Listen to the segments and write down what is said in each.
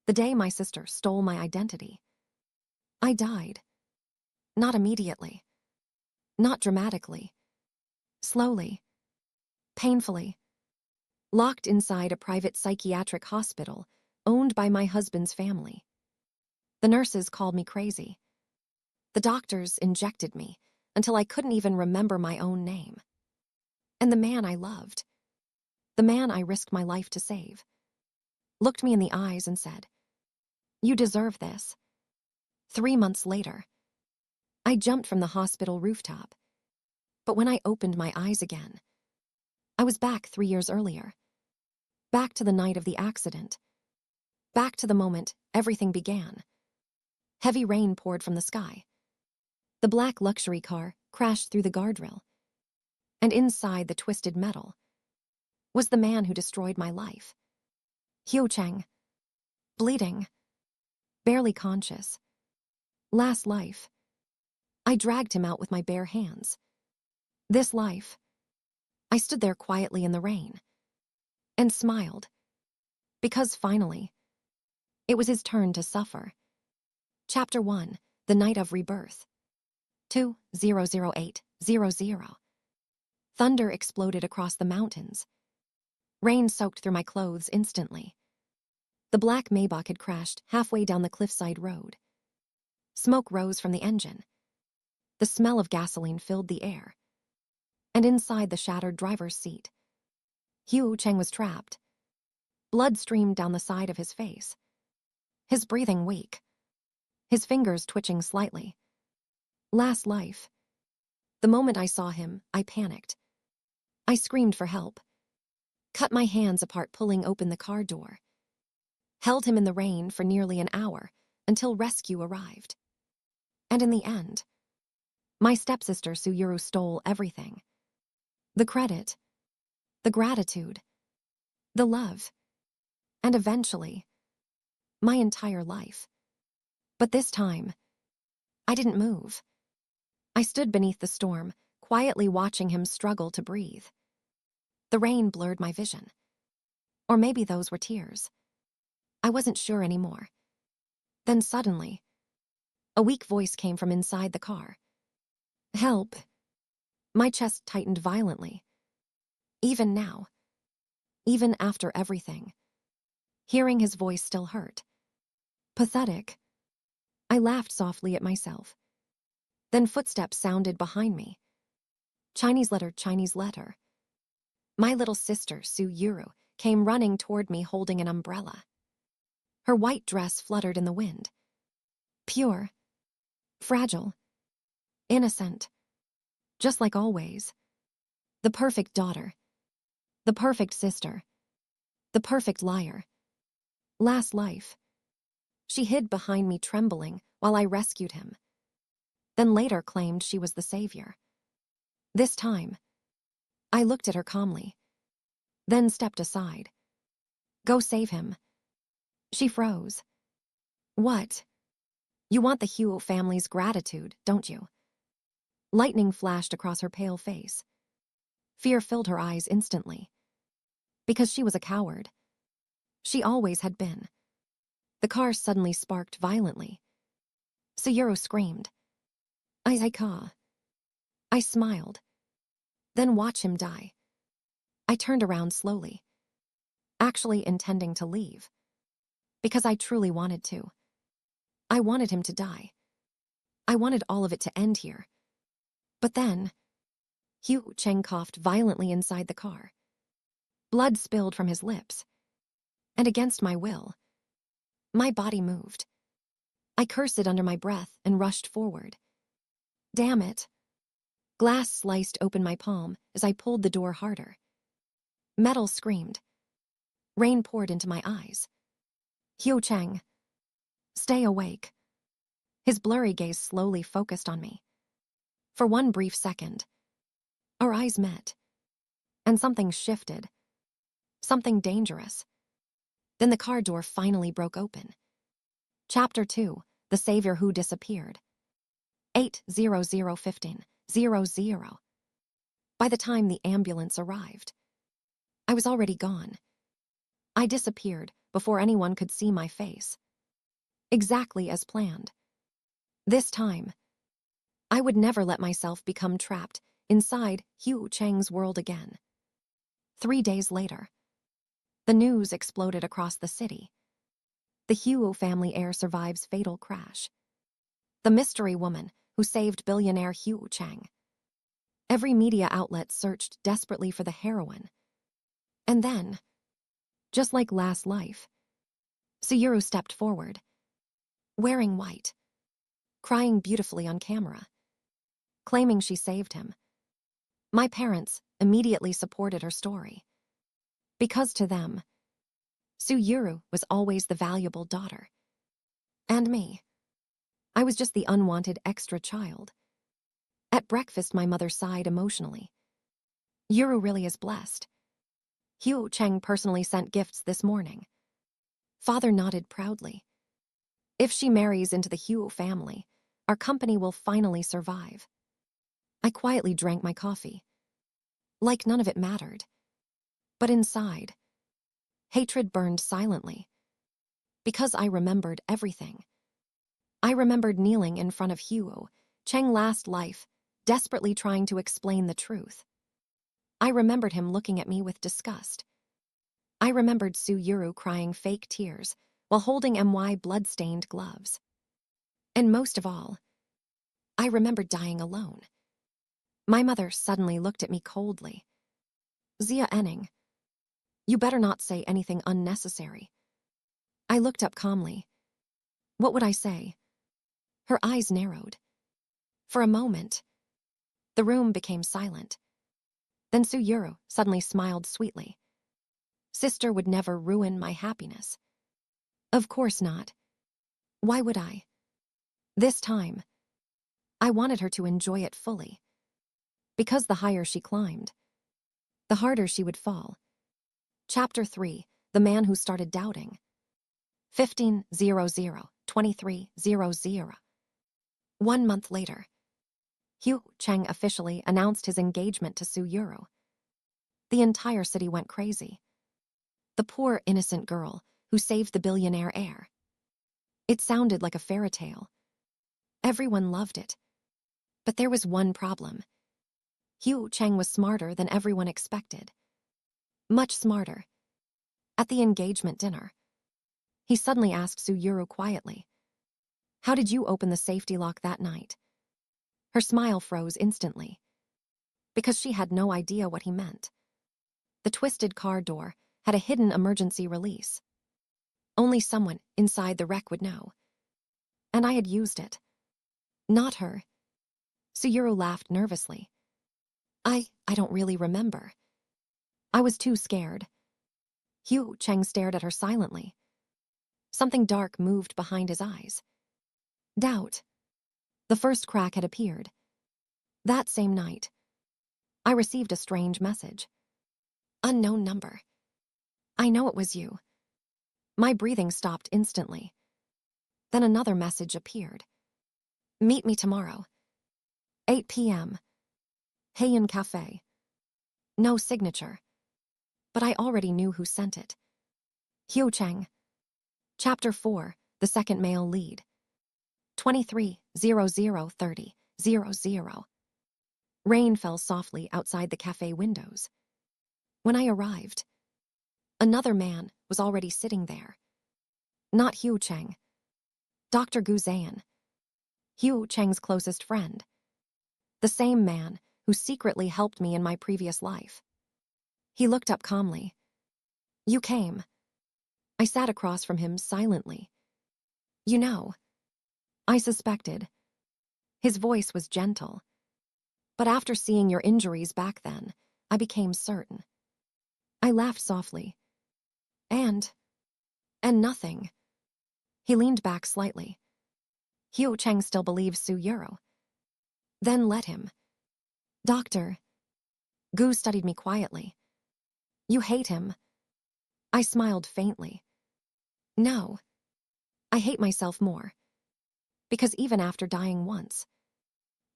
The day my sister stole my identity. I died. Not immediately. Not dramatically. Slowly. Painfully. Locked inside a private psychiatric hospital owned by my husband's family. The nurses called me crazy. The doctors injected me until I couldn't even remember my own name. And the man I loved, the man I risked my life to save, looked me in the eyes and said, "You deserve this." 3 months later, I jumped from the hospital rooftop. But when I opened my eyes again, I was back 3 years earlier. Back to the night of the accident. Back to the moment everything began. Heavy rain poured from the sky. The black luxury car crashed through the guardrail. And inside the twisted metal was the man who destroyed my life. Hyo Chang. Bleeding. Barely conscious. Last life. I dragged him out with my bare hands. This life. I stood there quietly in the rain. And smiled. Because finally, it was his turn to suffer. Chapter 1, The Night of Rebirth. 200800. Thunder exploded across the mountains. Rain soaked through my clothes instantly. The black Maybach had crashed halfway down the cliffside road. Smoke rose from the engine. The smell of gasoline filled the air. And inside the shattered driver's seat, Hyo Chang was trapped. Blood streamed down the side of his face. His breathing weak. His fingers twitching slightly. Last life. The moment I saw him, I panicked. I screamed for help. Cut my hands apart pulling open the car door. Held him in the rain for nearly an hour until rescue arrived. And in the end, my stepsister Suyuru stole everything. The credit. The gratitude. The love. And eventually, my entire life. But this time, I didn't move. I stood beneath the storm, quietly watching him struggle to breathe. The rain blurred my vision. Or maybe those were tears. I wasn't sure anymore. Then suddenly, a weak voice came from inside the car. "Help." My chest tightened violently. Even now, even after everything, hearing his voice still hurt. Pathetic. I laughed softly at myself. Then footsteps sounded behind me. Chinese letter, Chinese letter. My little sister, Suyuru, came running toward me holding an umbrella. Her white dress fluttered in the wind. Pure. Fragile. Innocent. Just like always. The perfect daughter. The perfect sister. The perfect liar. Last life. She hid behind me trembling while I rescued him. Then later claimed she was the savior. This time, I looked at her calmly. Then stepped aside. "Go save him." She froze. "What? You want the Hyo family's gratitude, don't you?" Lightning flashed across her pale face. Fear filled her eyes instantly. Because she was a coward. She always had been. The car suddenly sparked violently. Suyuru screamed. I caw. I smiled. Then watch him die. I turned around slowly. Actually intending to leave. Because I truly wanted to. I wanted him to die. I wanted all of it to end here. But then, Hyo Chang coughed violently inside the car. Blood spilled from his lips. And against my will, my body moved. I cursed under my breath and rushed forward. Damn it. Glass sliced open my palm as I pulled the door harder. Metal screamed. Rain poured into my eyes. Hyo Chang. Stay awake. His blurry gaze slowly focused on me. For one brief second, our eyes met. And something shifted. Something dangerous. Then the car door finally broke open. Chapter 2, The Savior Who Disappeared. 8001500. By the time the ambulance arrived, I was already gone. I disappeared before anyone could see my face. Exactly as planned. This time, I would never let myself become trapped inside Hugh Chang's world again. 3 days later, the news exploded across the city. The Hugh family heir survives fatal crash. The mystery woman who saved billionaire Hugh Chang. Every media outlet searched desperately for the heroine. And then, just like last life, Suyuru stepped forward, wearing white, crying beautifully on camera, claiming she saved him. My parents immediately supported her story. Because to them, Suyuru was always the valuable daughter. And me, I was just the unwanted extra child. At breakfast, my mother sighed emotionally. Yuru really is blessed. Hugh Chang personally sent gifts this morning. Father nodded proudly. If she marries into the Hugh family, our company will finally survive. I quietly drank my coffee. Like none of it mattered. But inside, hatred burned silently. Because I remembered everything. I remembered kneeling in front of Hugh Chang's last life, desperately trying to explain the truth. I remembered him looking at me with disgust. I remembered Suyuru crying fake tears while holding MY blood-stained gloves. And most of all, I remembered dying alone. My mother suddenly looked at me coldly. Zia Enning, you better not say anything unnecessary. I looked up calmly. What would I say? Her eyes narrowed. For a moment, the room became silent. Then Suyuru suddenly smiled sweetly. Sister would never ruin my happiness. Of course not. Why would I? This time, I wanted her to enjoy it fully. Because the higher she climbed, the harder she would fall. Chapter 3, The Man Who Started Doubting. 1500-2300. 1 month later, Hugh Chang officially announced his engagement to Suyuru. The entire city went crazy. The poor, innocent girl who saved the billionaire heir. It sounded like a fairy tale. Everyone loved it. But there was one problem. Hugh Chang was smarter than everyone expected. Much smarter. At the engagement dinner, he suddenly asked Suyuru quietly, "How did you open the safety lock that night?" Her smile froze instantly. Because she had no idea what he meant. The twisted car door had a hidden emergency release. Only someone inside the wreck would know. And I had used it. Not her. Suyuru laughed nervously. I don't really remember. I was too scared. Hugh Chang stared at her silently. Something dark moved behind his eyes. Doubt. The first crack had appeared. That same night, I received a strange message. Unknown number. I know it was you. My breathing stopped instantly. Then another message appeared. Meet me tomorrow. 8 p.m. Heian Cafe. No signature. But I already knew who sent it. Hugh Chang. Chapter 4, The Second Male Lead. 23003000. Rain fell softly outside the cafe windows. When I arrived, another man was already sitting there. Not Hugh Chang. Dr. Gu Zan. Hugh Chang's closest friend. The same man who secretly helped me in my previous life. He looked up calmly. You came. I sat across from him silently. You know, I suspected. His voice was gentle. But after seeing your injuries back then, I became certain. I laughed softly. And nothing. He leaned back slightly. Hugh Chang still believes Suyuru. Then let him. Doctor. Gu studied me quietly. You hate him. I smiled faintly. No. I hate myself more. Because even after dying once,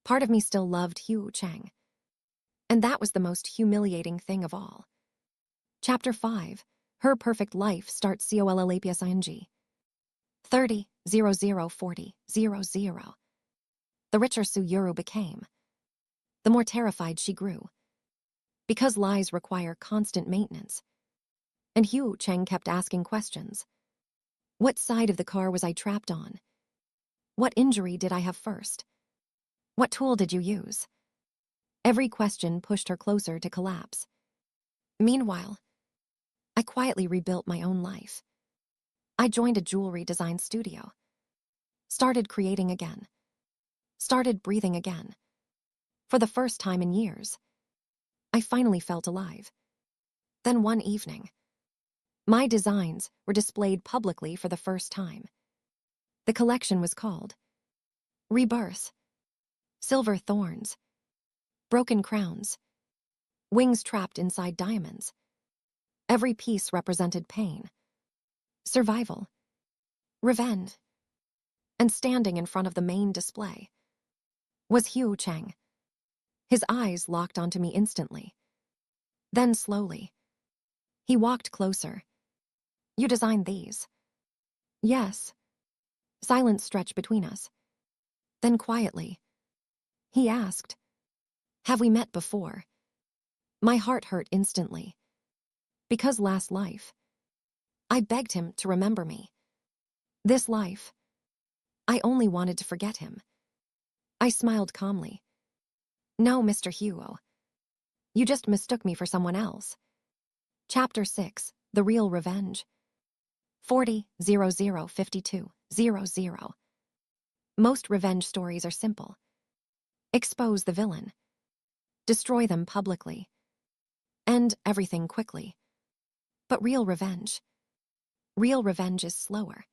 part of me still loved Hugh Chang. And that was the most humiliating thing of all. Chapter 5, Her perfect life starts COLLAPSING. 30, 00, 40, 00. The richer Suyuru became, the more terrified she grew. Because lies require constant maintenance. And Hugh Cheng kept asking questions. What side of the car was I trapped on? What injury did I have first? What tool did you use? Every question pushed her closer to collapse. Meanwhile, I quietly rebuilt my own life. I joined a jewelry design studio. Started creating again. Started breathing again. For the first time in years, I finally felt alive. Then one evening, my designs were displayed publicly for the first time. The collection was called Rebirth. Silver thorns, broken crowns, wings trapped inside diamonds. Every piece represented pain, survival, revenge. And standing in front of the main display was Hugh Cheng. His eyes locked onto me instantly. Then slowly, he walked closer. You designed these? Yes. Silence stretched between us. Then quietly, he asked, have we met before? My heart hurt instantly. Because last life, I begged him to remember me. This life, I only wanted to forget him. I smiled calmly. No, Mr. Hugo. You just mistook me for someone else. Chapter 6, The Real Revenge. 40, 00, 52, 00. Most revenge stories are simple. Expose the villain. Destroy them publicly. End everything quickly. But real revenge is slower.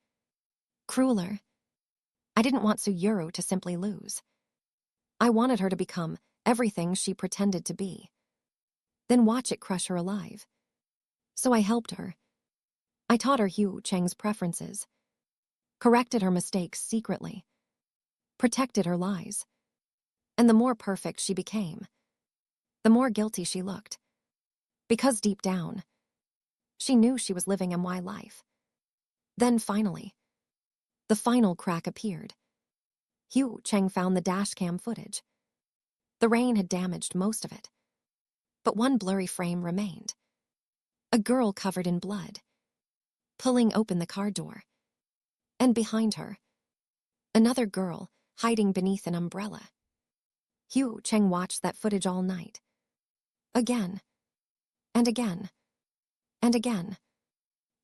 Crueler. I didn't want Suyuru to simply lose. I wanted her to become everything she pretended to be. Then watch it crush her alive. So I helped her. I taught her Hugh Cheng's preferences. Corrected her mistakes secretly. Protected her lies. And the more perfect she became, the more guilty she looked. Because deep down, she knew she was living MY life. Then finally, the final crack appeared. Hugh Cheng found the dashcam footage. The rain had damaged most of it. But one blurry frame remained. A girl covered in blood, pulling open the car door. And behind her, another girl hiding beneath an umbrella. Hugh Cheng watched that footage all night. Again, and again, and again.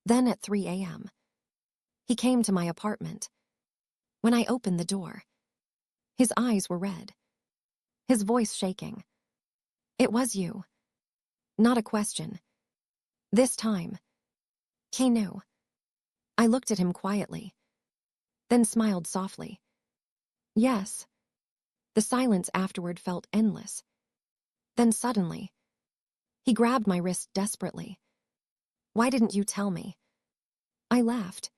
Then at 3 a.m., he came to my apartment. When I opened the door, his eyes were red, his voice shaking. It was you. Not a question. This time, he knew. I looked at him quietly, then smiled softly. Yes. The silence afterward felt endless. Then suddenly, he grabbed my wrist desperately. Why didn't you tell me? I laughed.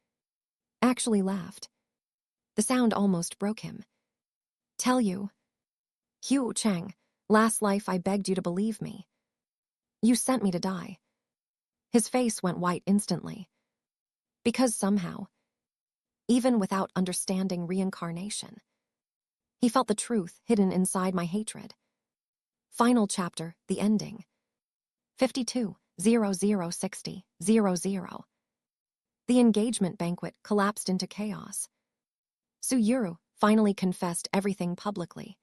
Actually laughed. The sound almost broke him. Tell you? Hugh Cheng, last life I begged you to believe me. You sent me to die. His face went white instantly. Because somehow, even without understanding reincarnation, he felt the truth hidden inside my hatred. Final chapter, the ending. 52, 0060, 00. The engagement banquet collapsed into chaos. Suyuru finally confessed everything publicly.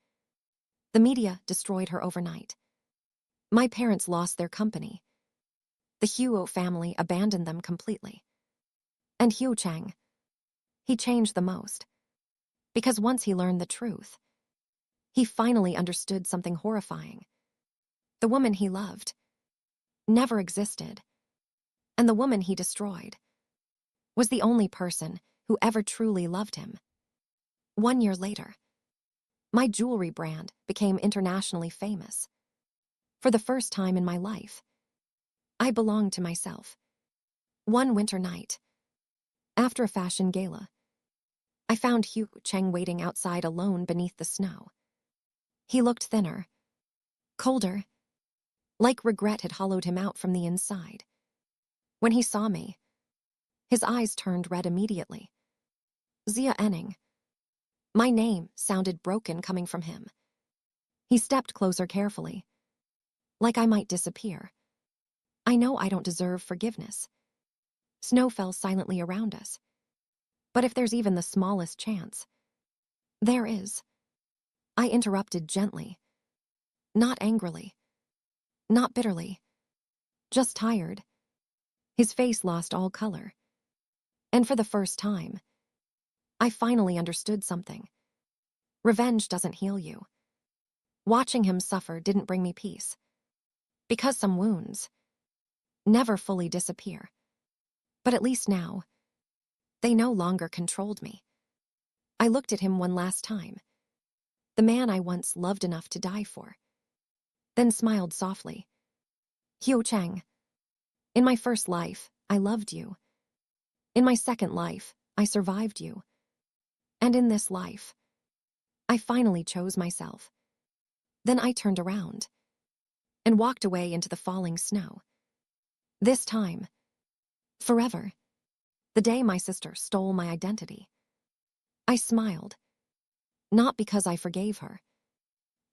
The media destroyed her overnight. My parents lost their company. The Huo family abandoned them completely. And Hugh Cheng, he changed the most. Because once he learned the truth, he finally understood something horrifying. The woman he loved never existed. And the woman he destroyed was the only person who ever truly loved him. 1 year later, my jewelry brand became internationally famous. For the first time in my life, I belonged to myself. One winter night, after a fashion gala, I found Hugh Cheng waiting outside alone beneath the snow. He looked thinner, colder, like regret had hollowed him out from the inside. When he saw me, his eyes turned red immediately. Zia Enning. My name sounded broken coming from him. He stepped closer carefully, like I might disappear. I know I don't deserve forgiveness. Snow fell silently around us. But if there's even the smallest chance, there is. I interrupted gently. Not angrily. Not bitterly. Just tired. His face lost all color. And for the first time, I finally understood something. Revenge doesn't heal you. Watching him suffer didn't bring me peace. Because some wounds never fully disappear. But at least now, they no longer controlled me. I looked at him one last time. The man I once loved enough to die for. Then smiled softly. Hyo Chang. In my first life, I loved you. In my second life, I survived you. And in this life, I finally chose myself. Then I turned around and walked away into the falling snow. This time, forever, the day my sister stole my identity. I smiled. Not because I forgave her.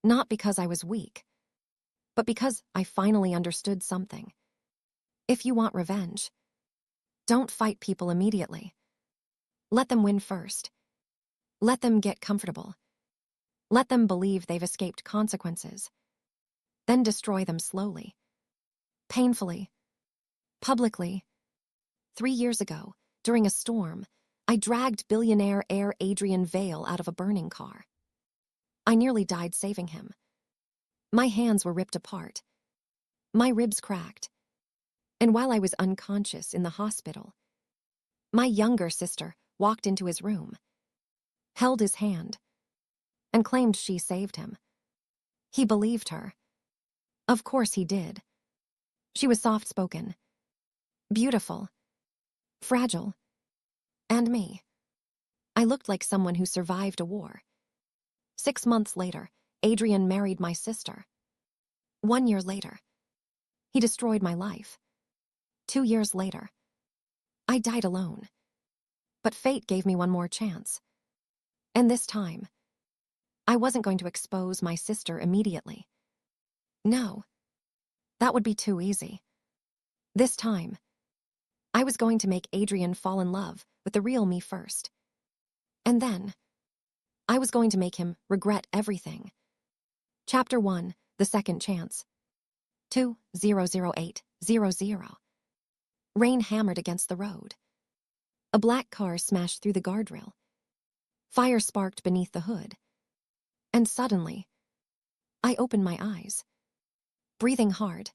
Not because I was weak. But because I finally understood something. If you want revenge, don't fight people immediately. Let them win first. Let them get comfortable. Let them believe they've escaped consequences. Then destroy them slowly. Painfully. Publicly. 3 years ago, during a storm, I dragged billionaire heir Adrian Vale out of a burning car. I nearly died saving him. My hands were ripped apart. My ribs cracked. And while I was unconscious in the hospital, my younger sister walked into his room, held his hand, and claimed she saved him. He believed her. Of course he did. She was soft-spoken, beautiful, fragile, and me. I looked like someone who survived a war. 6 months later, Adrian married my sister. 1 year later, he destroyed my life. 2 years later, I died alone. But fate gave me one more chance. And this time, I wasn't going to expose my sister immediately. No, that would be too easy. This time, I was going to make Adrian fall in love with the real me first. And then, I was going to make him regret everything. Chapter 1, The Second Chance. 200800. Rain hammered against the road. A black car smashed through the guardrail. Fire sparked beneath the hood. And suddenly, I opened my eyes. Breathing hard.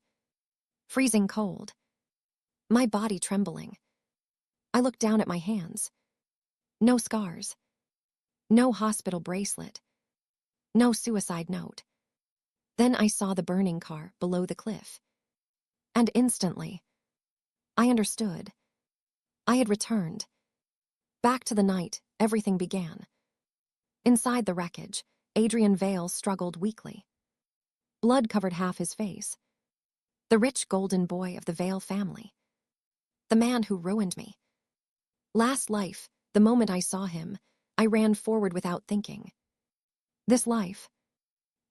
Freezing cold. My body trembling. I looked down at my hands. No scars. No hospital bracelet. No suicide note. Then I saw the burning car below the cliff. And instantly, I understood. I had returned. Back to the night everything began. Inside the wreckage, Adrian Vale struggled weakly. Blood covered half his face. The rich golden boy of the Vale family. The man who ruined me. Last life, the moment I saw him, I ran forward without thinking. This life,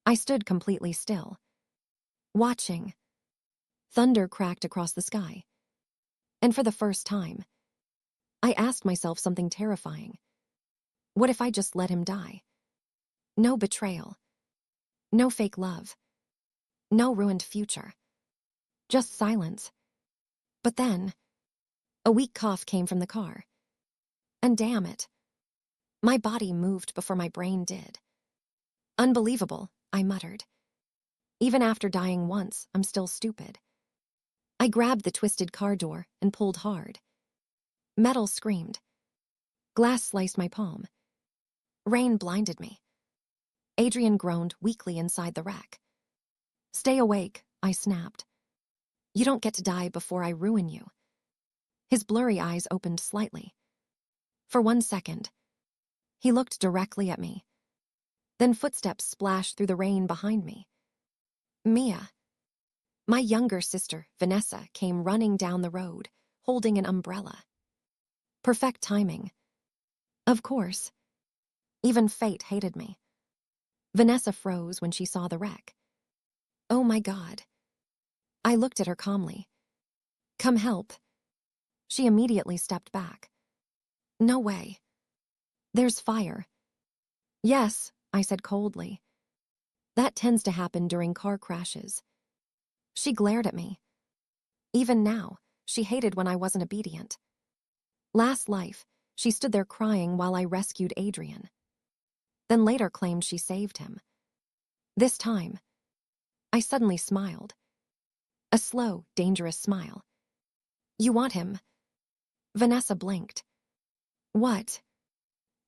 I stood completely still. Watching. Thunder cracked across the sky. And for the first time, I asked myself something terrifying. What if I just let him die? No betrayal. No fake love. No ruined future. Just silence. But then, a weak cough came from the car. And damn it, my body moved before my brain did. Unbelievable, I muttered. Even after dying once, I'm still stupid. I grabbed the twisted car door and pulled hard. Metal screamed. Glass sliced my palm. Rain blinded me. Adrian groaned weakly inside the wreck. Stay awake, I snapped. You don't get to die before I ruin you. His blurry eyes opened slightly. For 1 second, he looked directly at me. Then footsteps splashed through the rain behind me. Mia. My younger sister, Vanessa, came running down the road, holding an umbrella. Perfect timing. Of course. Even fate hated me. Vanessa froze when she saw the wreck. Oh my God. I looked at her calmly. Come help. She immediately stepped back. No way. There's fire. Yes, I said coldly. That tends to happen during car crashes. She glared at me. Even now, she hated when I wasn't obedient. Last life, she stood there crying while I rescued Adrian. Then later claimed she saved him. This time, I suddenly smiled. A slow, dangerous smile. You want him? Vanessa blinked. What?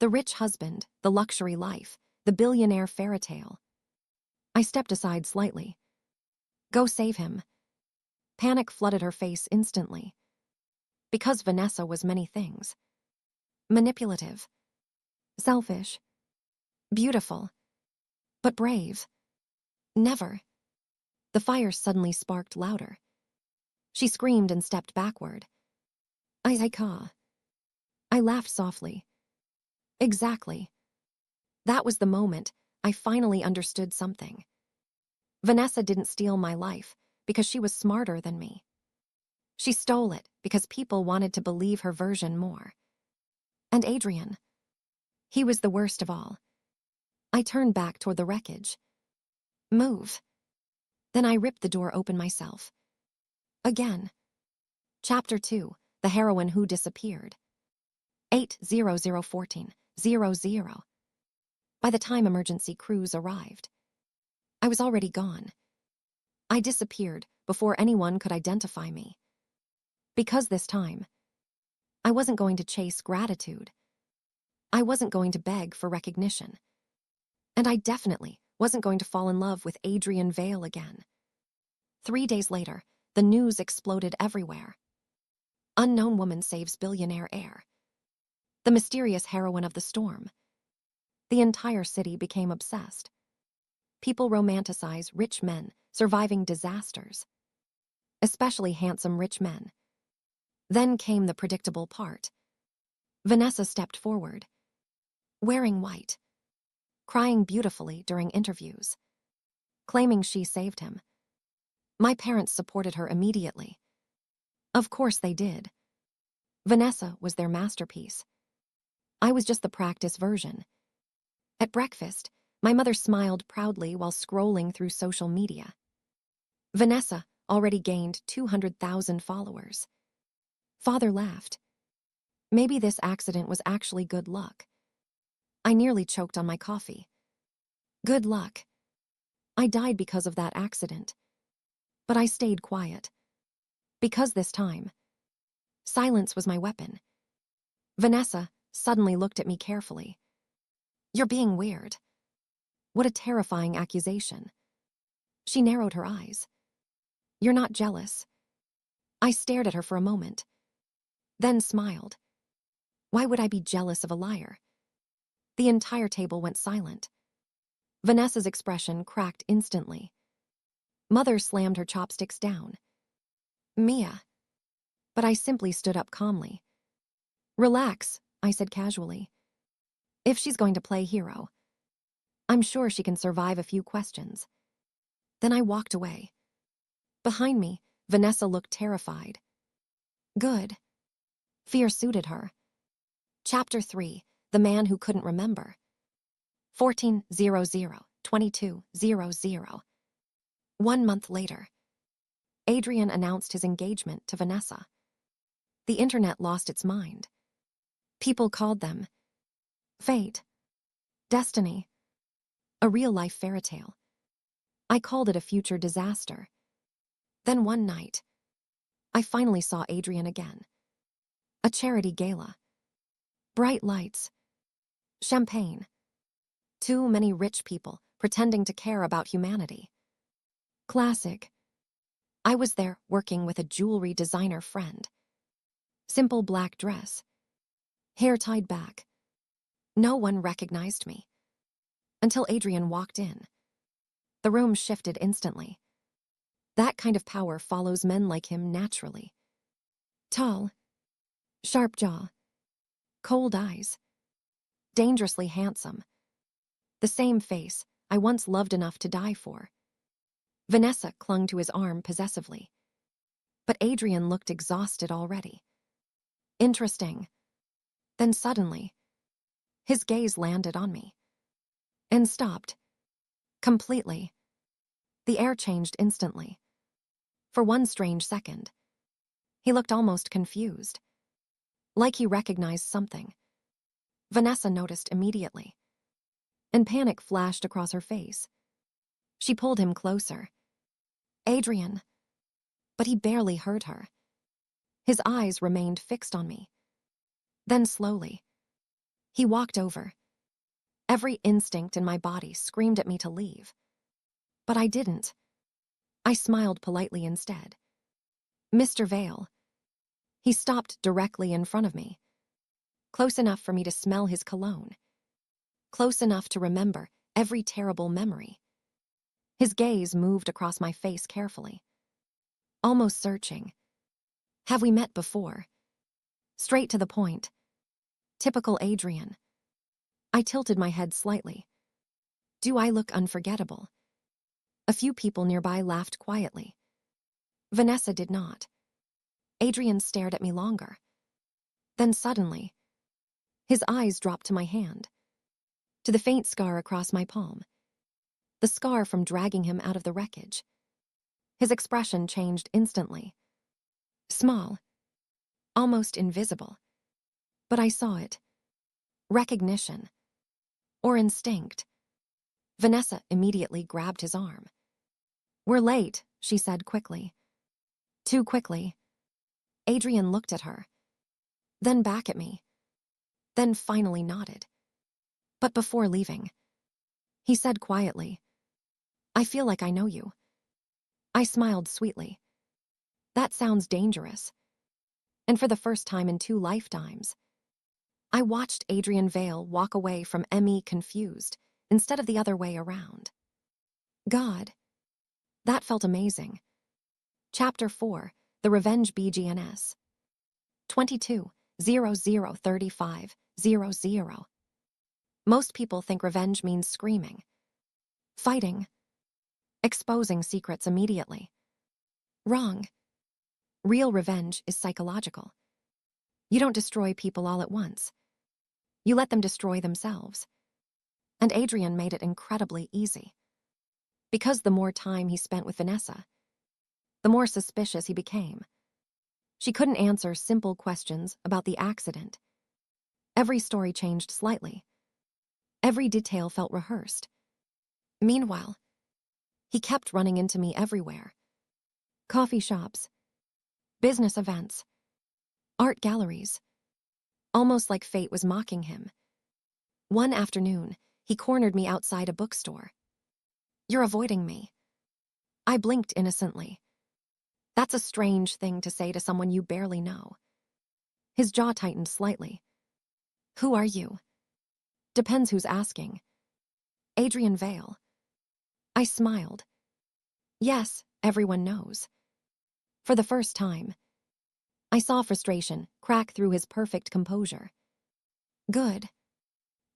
The rich husband, the luxury life, the billionaire fairy tale. I stepped aside slightly. Go save him. Panic flooded her face instantly. Because Vanessa was many things. Manipulative. Selfish. Beautiful. But brave. Never. The fire suddenly sparked louder. She screamed and stepped backward. I caw. I laughed softly. Exactly. That was the moment I finally understood something. Vanessa didn't steal my life because she was smarter than me. She stole it because people wanted to believe her version more. And Adrian. He was the worst of all. I turned back toward the wreckage. Move. Then I ripped the door open myself. Again. Chapter 2, The Heroine Who Disappeared. 8001400. By the time emergency crews arrived, I was already gone. I disappeared before anyone could identify me. Because this time, I wasn't going to chase gratitude. I wasn't going to beg for recognition. And I definitely wasn't going to fall in love with Adrian Vale again. 3 days later, the news exploded everywhere. Unknown woman saves billionaire heir. The mysterious heroine of the storm. The entire city became obsessed. People romanticize rich men surviving disasters. Especially handsome rich men. Then came the predictable part. Vanessa stepped forward. Wearing white. Crying beautifully during interviews. Claiming she saved him. My parents supported her immediately. Of course they did. Vanessa was their masterpiece. I was just the practice version. At breakfast, my mother smiled proudly while scrolling through social media. Vanessa already gained 200,000 followers. Father laughed. Maybe this accident was actually good luck. I nearly choked on my coffee. Good luck. I died because of that accident. But I stayed quiet. Because this time, silence was my weapon. Vanessa suddenly looked at me carefully. You're being weird. What a terrifying accusation. She narrowed her eyes. You're not jealous. I stared at her for a moment. Then smiled. Why would I be jealous of a liar? The entire table went silent. Vanessa's expression cracked instantly. Mother slammed her chopsticks down. Mia. But I simply stood up calmly. Relax, I said casually. If she's going to play hero, I'm sure she can survive a few questions. Then I walked away. Behind me, Vanessa looked terrified. Good. Fear suited her. Chapter 3, The Man Who Couldn't Remember. 1400-2200. 1 month later, Adrian announced his engagement to Vanessa. The internet lost its mind. People called them fate, destiny, a real-life fairy tale. I called it a future disaster. Then one night, I finally saw Adrian again. A charity gala. Bright lights. Champagne. Too many rich people pretending to care about humanity. Classic. I was there working with a jewelry designer friend. Simple black dress. Hair tied back. No one recognized me. Until Adrian walked in. The room shifted instantly. That kind of power follows men like him naturally. Tall, sharp jaw, cold eyes, dangerously handsome. The same face I once loved enough to die for. Vanessa clung to his arm possessively. But Adrian looked exhausted already. Interesting. Then suddenly, his gaze landed on me. And stopped. Completely. The air changed instantly. For one strange second, he looked almost confused. Like he recognized something. Vanessa noticed immediately. And panic flashed across her face. She pulled him closer. Adrian. But he barely heard her. His eyes remained fixed on me. Then slowly, he walked over. Every instinct in my body screamed at me to leave. But I didn't. I smiled politely instead. Mr. Vale. He stopped directly in front of me. Close enough for me to smell his cologne. Close enough to remember every terrible memory. His gaze moved across my face carefully. Almost searching. Have we met before? Straight to the point. Typical Adrian. I tilted my head slightly. Do I look unforgettable? A few people nearby laughed quietly. Vanessa did not. Adrian stared at me longer. Then suddenly, his eyes dropped to my hand. To the faint scar across my palm. The scar from dragging him out of the wreckage. His expression changed instantly. Small. Almost invisible. But I saw it. Recognition. Or instinct. Vanessa immediately grabbed his arm. We're late, she said quickly. Too quickly. Adrian looked at her. Then back at me. Then finally nodded. But before leaving, he said quietly, I feel like I know you. I smiled sweetly. That sounds dangerous. And for the first time in 2 lifetimes, I watched Adrian Vale walk away from Emmy confused, instead of the other way around. God. That felt amazing. Chapter 4, The Revenge BGNS. 22-00-35-00. Most people think revenge means screaming, fighting, exposing secrets immediately. Wrong. Real revenge is psychological. You don't destroy people all at once. You let them destroy themselves. And Adrian made it incredibly easy. Because the more time he spent with Vanessa, the more suspicious he became. She couldn't answer simple questions about the accident. Every story changed slightly. Every detail felt rehearsed. Meanwhile, he kept running into me everywhere. Coffee shops, business events, art galleries. Almost like fate was mocking him. One afternoon, he cornered me outside a bookstore. You're avoiding me. I blinked innocently. That's a strange thing to say to someone you barely know. His jaw tightened slightly. Who are you? Depends who's asking. Adrian Vale. I smiled. Yes, everyone knows. For the first time, I saw frustration crack through his perfect composure. Good.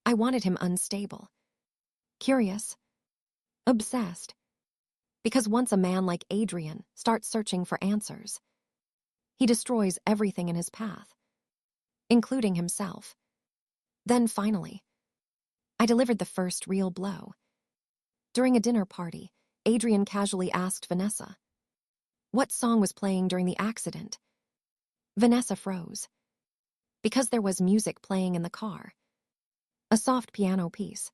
I wanted him unstable. Curious. Obsessed. Because once a man like Adrian starts searching for answers, he destroys everything in his path, including himself. Then finally, I delivered the first real blow. During a dinner party, Adrian casually asked Vanessa, what song was playing during the accident? Vanessa froze. Because there was music playing in the car. A soft piano piece.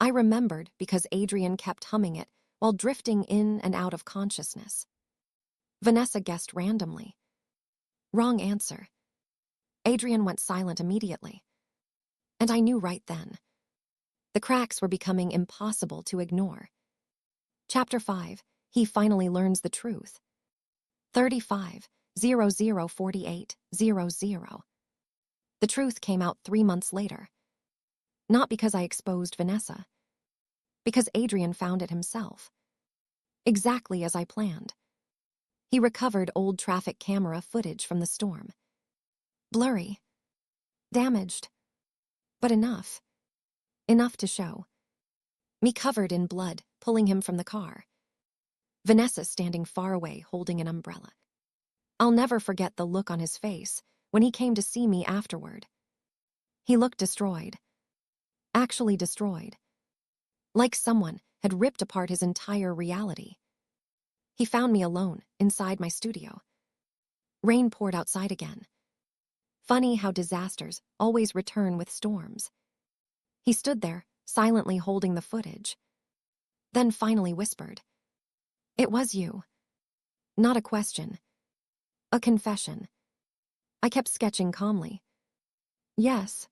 I remembered because Adrian kept humming it while drifting in and out of consciousness. Vanessa guessed randomly. Wrong answer. Adrian went silent immediately. And I knew right then. The cracks were becoming impossible to ignore. Chapter 5, He Finally Learns the Truth. 35-00-48-00. The truth came out 3 months later. Not because I exposed Vanessa. Because Adrian found it himself. Exactly as I planned. He recovered old traffic camera footage from the storm. Blurry. Damaged. But enough. Enough to show. Me covered in blood, pulling him from the car. Vanessa standing far away, holding an umbrella. I'll never forget the look on his face when he came to see me afterward. He looked destroyed. Actually destroyed. Like someone had ripped apart his entire reality. He found me alone, inside my studio. Rain poured outside again. Funny how disasters always return with storms. He stood there, silently holding the footage. Then finally whispered, "It was you." Not a question. A confession. I kept sketching calmly. Yes.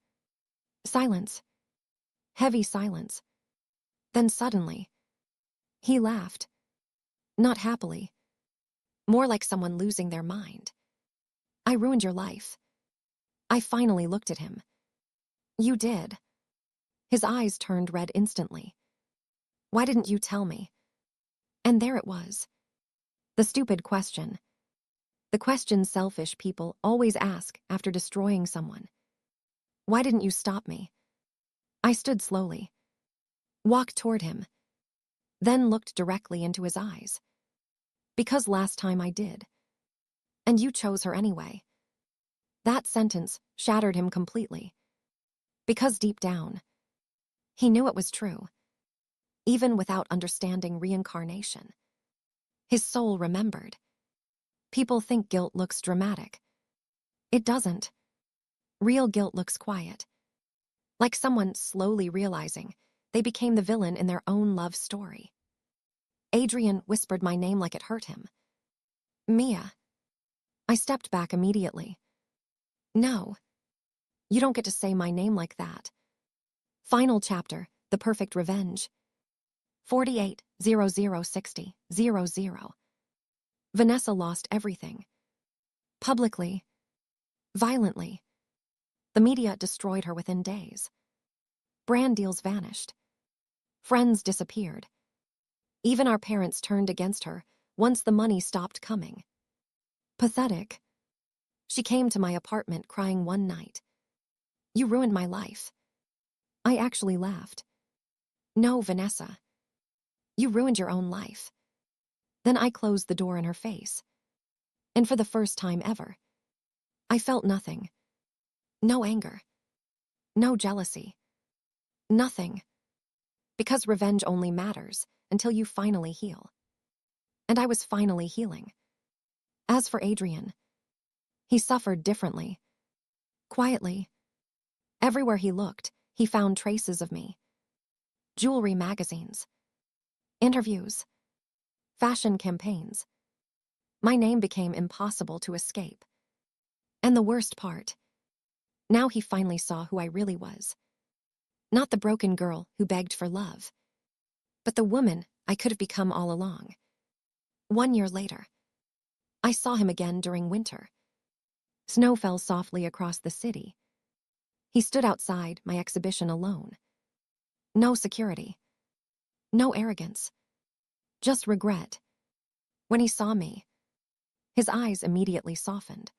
Silence. Heavy silence. Then suddenly, he laughed. Not happily. More like someone losing their mind. "I ruined your life." I finally looked at him. "You did." His eyes turned red instantly. "Why didn't you tell me?" And there it was. The stupid question. The question selfish people always ask after destroying someone. Why didn't you stop me? I stood slowly. Walked toward him. Then looked directly into his eyes. Because last time I did. And you chose her anyway. That sentence shattered him completely. Because deep down, he knew it was true. Even without understanding reincarnation. His soul remembered. People think guilt looks dramatic. It doesn't. Real guilt looks quiet. Like someone slowly realizing they became the villain in their own love story. Adrian whispered my name like it hurt him. "Mia." I stepped back immediately. "No. You don't get to say my name like that." Final chapter, The Perfect Revenge. 48-0060-00. Vanessa lost everything. Publicly. Violently. The media destroyed her within days. Brand deals vanished. Friends disappeared. Even our parents turned against her once the money stopped coming. Pathetic. She came to my apartment crying one night. "You ruined my life." I actually laughed. "No, Vanessa. You ruined your own life." Then I closed the door in her face. And for the first time ever, I felt nothing. No anger. No jealousy. Nothing. Because revenge only matters until you finally heal. And I was finally healing. As for Adrian, he suffered differently. Quietly. Everywhere he looked, he found traces of me. Jewelry magazines. Interviews. Fashion campaigns. My name became impossible to escape. And the worst part, now he finally saw who I really was. Not the broken girl who begged for love, but the woman I could have become all along. 1 year later, I saw him again during winter. Snow fell softly across the city. He stood outside my exhibition alone. No security. No arrogance. Just regret. When he saw me, his eyes immediately softened.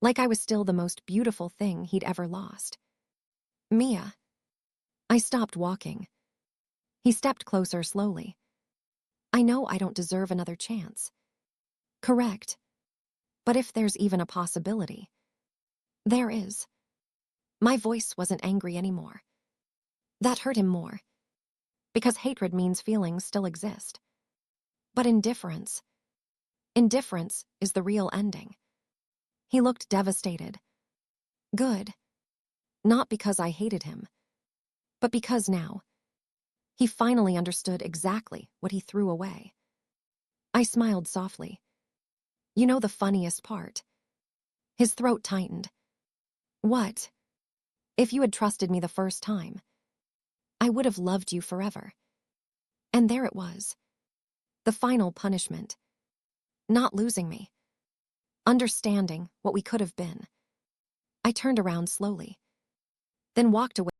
Like I was still the most beautiful thing he'd ever lost. "Mia." I stopped walking. He stepped closer slowly. "I know I don't deserve another chance." "Correct. But if there's even a possibility." "There is." My voice wasn't angry anymore. That hurt him more. Because hatred means feelings still exist. But indifference. Indifference is the real ending. He looked devastated. Good. Not because I hated him, but because now, he finally understood exactly what he threw away. I smiled softly. You know the funniest part? His throat tightened. "What?" "If you had trusted me the first time, I would have loved you forever." And there it was. The final punishment. Not losing me. Understanding what we could have been. I turned around slowly, then walked away.